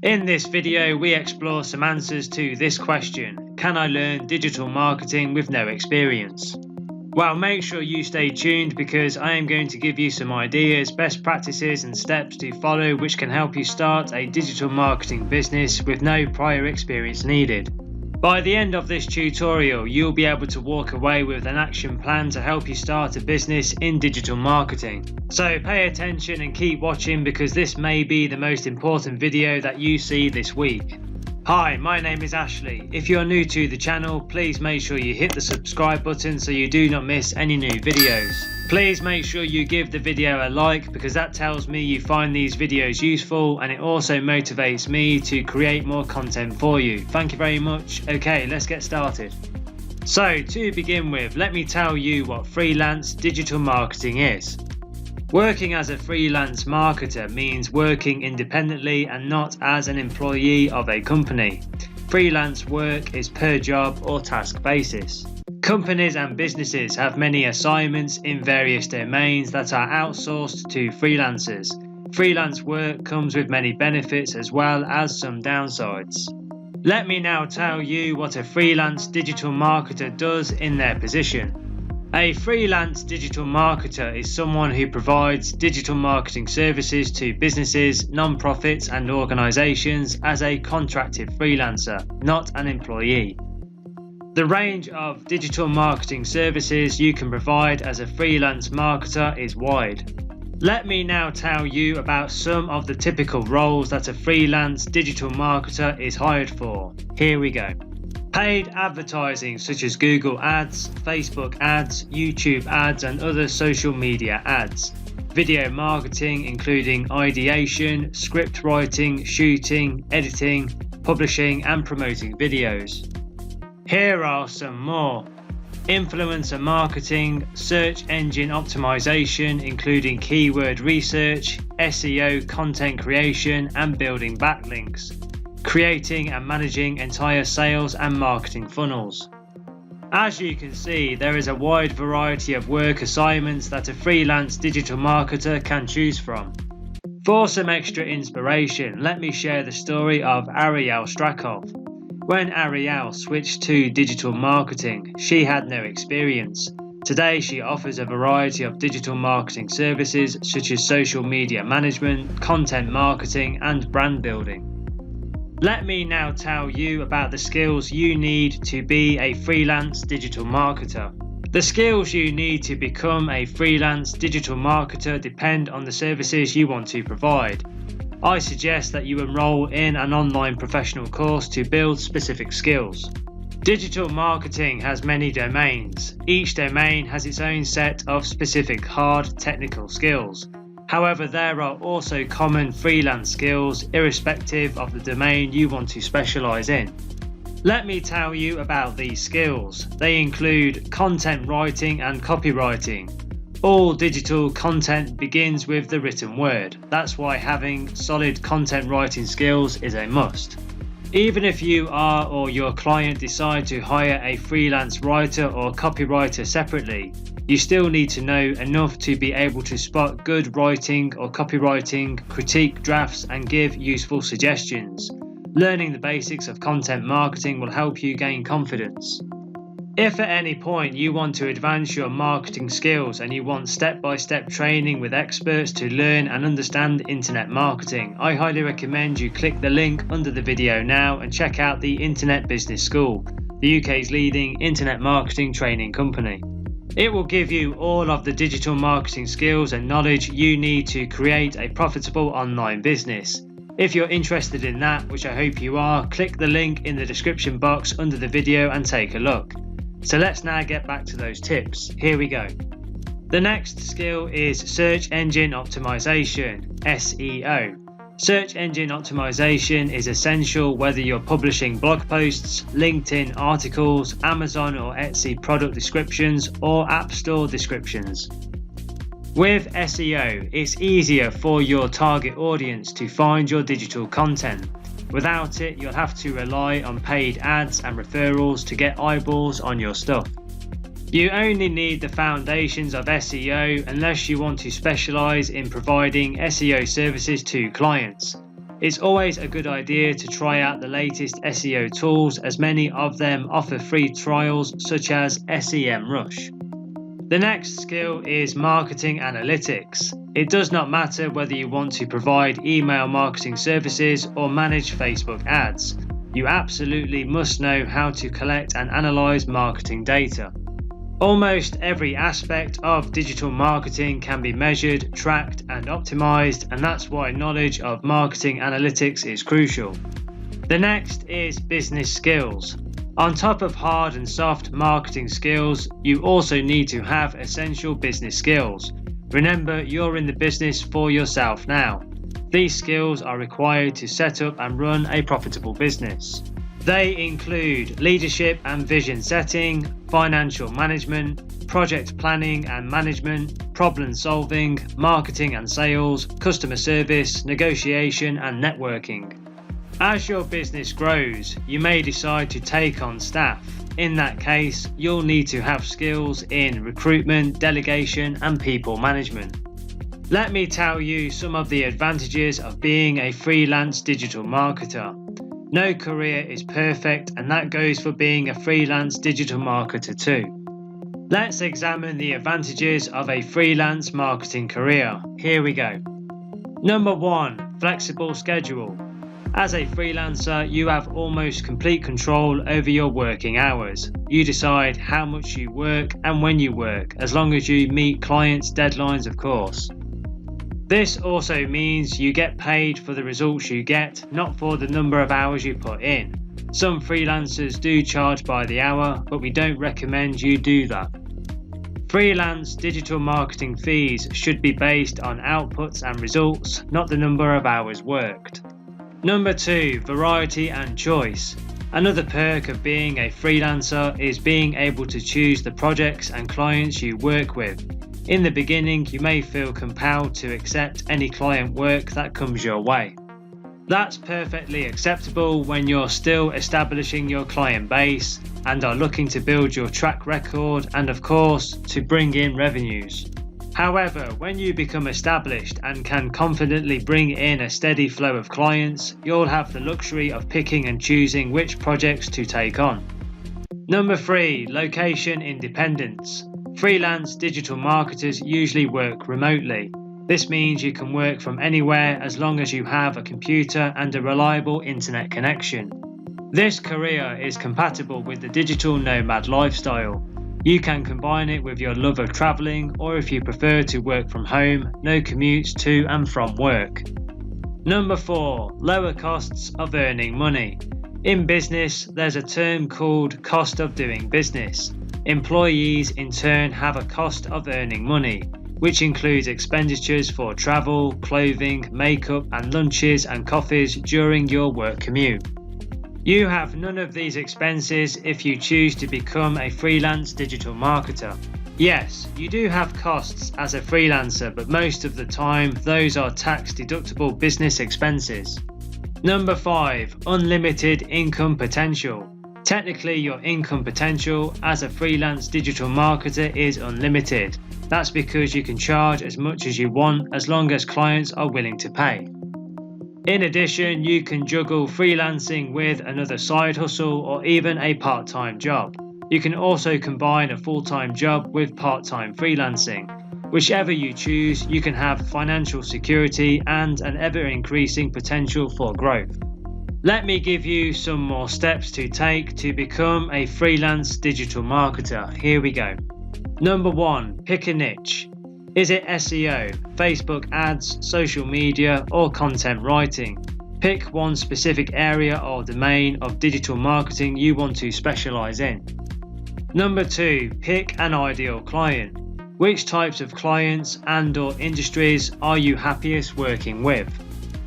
In this video, we explore some answers to this question: can I learn digital marketing with no experience? Well, make sure you stay tuned because I am going to give you some ideas, best practices and steps to follow which can help you start a digital marketing business with no prior experience needed. By the end of this tutorial, you'll be able to walk away with an action plan to help you start a business in digital marketing. So pay attention and keep watching because this may be the most important video that you see this week. Hi, my name is Ashley. If you're new to the channel, please make sure you hit the subscribe button so you do not miss any new videos. Please make sure you give the video a like because that tells me you find these videos useful and it also motivates me to create more content for you. Thank you very much. Okay, let's get started. So to begin with, let me tell you what freelance digital marketing is. Working as a freelance marketer means working independently and not as an employee of a company. Freelance work is per job or task basis. Companies and businesses have many assignments in various domains that are outsourced to freelancers. Freelance work comes with many benefits as well as some downsides. Let me now tell you what a freelance digital marketer does in their position. A freelance digital marketer is someone who provides digital marketing services to businesses, non-profits and organizations as a contracted freelancer, not an employee. The range of digital marketing services you can provide as a freelance marketer is wide. Let me now tell you about some of the typical roles that a freelance digital marketer is hired for. Here we go. Paid advertising such as Google ads, Facebook ads, YouTube ads and other social media ads. Video marketing including ideation, script writing, shooting, editing, publishing and promoting videos. Here are some more. Influencer marketing, search engine optimization including keyword research, SEO, content creation and building backlinks. Creating and managing entire sales and marketing funnels. As you can see, there is a wide variety of work assignments that a freelance digital marketer can choose from. For some extra inspiration, let me share the story of Ariel Strakov. When Ariel switched to digital marketing, she had no experience. Today she offers a variety of digital marketing services such as social media management, content marketing and brand building. Let me now tell you about the skills you need to be a freelance digital marketer. The skills you need to become a freelance digital marketer depend on the services you want to provide. I suggest that you enroll in an online professional course to build specific skills. Digital marketing has many domains. Each domain has its own set of specific hard technical skills. However, there are also common freelance skills irrespective of the domain you want to specialize in. Let me tell you about these skills. They include content writing and copywriting. All digital content begins with the written word. That's why having solid content writing skills is a must. Even if you are or your client decide to hire a freelance writer or copywriter separately, you still need to know enough to be able to spot good writing or copywriting, critique drafts and give useful suggestions. Learning the basics of content marketing will help you gain confidence. If at any point you want to advance your marketing skills and you want step-by-step training with experts to learn and understand internet marketing, I highly recommend you click the link under the video now and check out the Internet Business School, the UK's leading internet marketing training company. It will give you all of the digital marketing skills and knowledge you need to create a profitable online business. If you're interested in that, which I hope you are, click the link in the description box under the video and take a look. So let's now get back to those tips. Here we go. The next skill is search engine optimization, SEO. Search engine optimization is essential whether you're publishing blog posts, LinkedIn articles, Amazon or Etsy product descriptions, or App Store descriptions. With SEO, it's easier for your target audience to find your digital content. Without it, you'll have to rely on paid ads and referrals to get eyeballs on your stuff. You only need the foundations of SEO unless you want to specialize in providing SEO services to clients. It's always a good idea to try out the latest SEO tools, as many of them offer free trials such as SEMrush. The next skill is marketing analytics. It does not matter whether you want to provide email marketing services or manage Facebook ads. You absolutely must know how to collect and analyze marketing data. Almost every aspect of digital marketing can be measured, tracked, and optimized, and that's why knowledge of marketing analytics is crucial. The next is business skills. On top of hard and soft marketing skills, you also need to have essential business skills. Remember, you're in the business for yourself now. These skills are required to set up and run a profitable business. They include leadership and vision setting, financial management, project planning and management, problem solving, marketing and sales, customer service, negotiation and networking. As your business grows, you may decide to take on staff. In that case, you'll need to have skills in recruitment, delegation and people management. Let me tell you some of the advantages of being a freelance digital marketer. No career is perfect, and that goes for being a freelance digital marketer too. Let's examine the advantages of a freelance marketing career. Here we go. Number 1, flexible schedule. As a freelancer, you have almost complete control over your working hours. You decide how much you work and when you work, as long as you meet clients' deadlines, of course. This also means you get paid for the results you get, not for the number of hours you put in. Some freelancers do charge by the hour, but we don't recommend you do that. Freelance digital marketing fees should be based on outputs and results, not the number of hours worked. Number 2, variety and choice. Another perk of being a freelancer is being able to choose the projects and clients you work with. In the beginning, you may feel compelled to accept any client work that comes your way. That's perfectly acceptable when you're still establishing your client base and are looking to build your track record and, of course, to bring in revenues. However, when you become established and can confidently bring in a steady flow of clients, you'll have the luxury of picking and choosing which projects to take on. Number 3, location independence. Freelance digital marketers usually work remotely. This means you can work from anywhere as long as you have a computer and a reliable internet connection. This career is compatible with the digital nomad lifestyle. You can combine it with your love of traveling, or if you prefer to work from home, no commutes to and from work. Number 4, lower costs of earning money. In business, there's a term called cost of doing business. Employees in turn have a cost of earning money, which includes expenditures for travel, clothing, makeup and lunches and coffees during your work commute. You have none of these expenses if you choose to become a freelance digital marketer. Yes, you do have costs as a freelancer, but most of the time those are tax-deductible business expenses. Number 5, unlimited income potential. Technically, your income potential as a freelance digital marketer is unlimited. That's because you can charge as much as you want as long as clients are willing to pay. In addition, you can juggle freelancing with another side hustle or even a part-time job. You can also combine a full-time job with part-time freelancing. Whichever you choose, you can have financial security and an ever-increasing potential for growth. Let me give you some more steps to take to become a freelance digital marketer. Here we go. Number 1, pick a niche. Is it SEO, Facebook ads, social media, or content writing? Pick one specific area or domain of digital marketing you want to specialize in. Number 2, pick an ideal client. Which types of clients and/or industries are you happiest working with?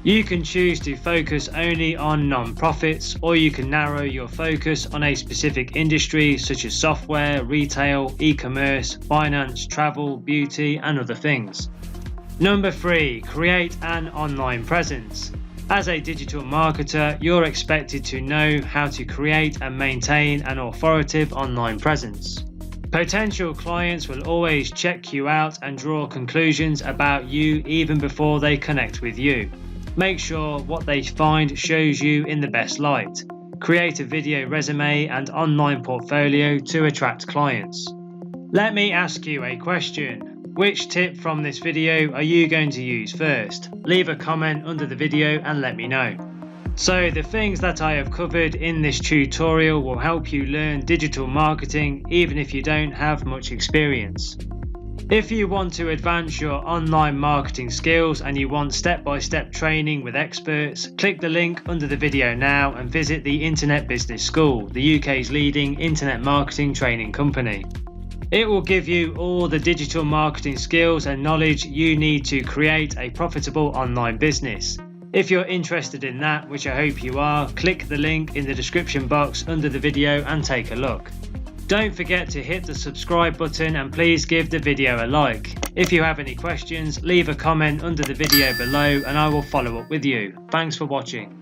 You can choose to focus only on non-profits, or you can narrow your focus on a specific industry such as software, retail, e-commerce, finance, travel, beauty, and other things. Number 3, create an online presence. As a digital marketer, you're expected to know how to create and maintain an authoritative online presence. Potential clients will always check you out and draw conclusions about you even before they connect with you. Make sure what they find shows you in the best light. Create a video resume and online portfolio to attract clients. Let me ask you a question. Which tip from this video are you going to use first? Leave a comment under the video and let me know. So the things that I have covered in this tutorial will help you learn digital marketing even if you don't have much experience. If you want to advance your online marketing skills and you want step-by-step training with experts, click the link under the video now and visit the Internet Business School, the UK's leading internet marketing training company. It will give you all the digital marketing skills and knowledge you need to create a profitable online business. If you're interested in that, which I hope you are, click the link in the description box under the video and take a look. Don't forget to hit the subscribe button and please give the video a like. If you have any questions, leave a comment under the video below and I will follow up with you. Thanks for watching.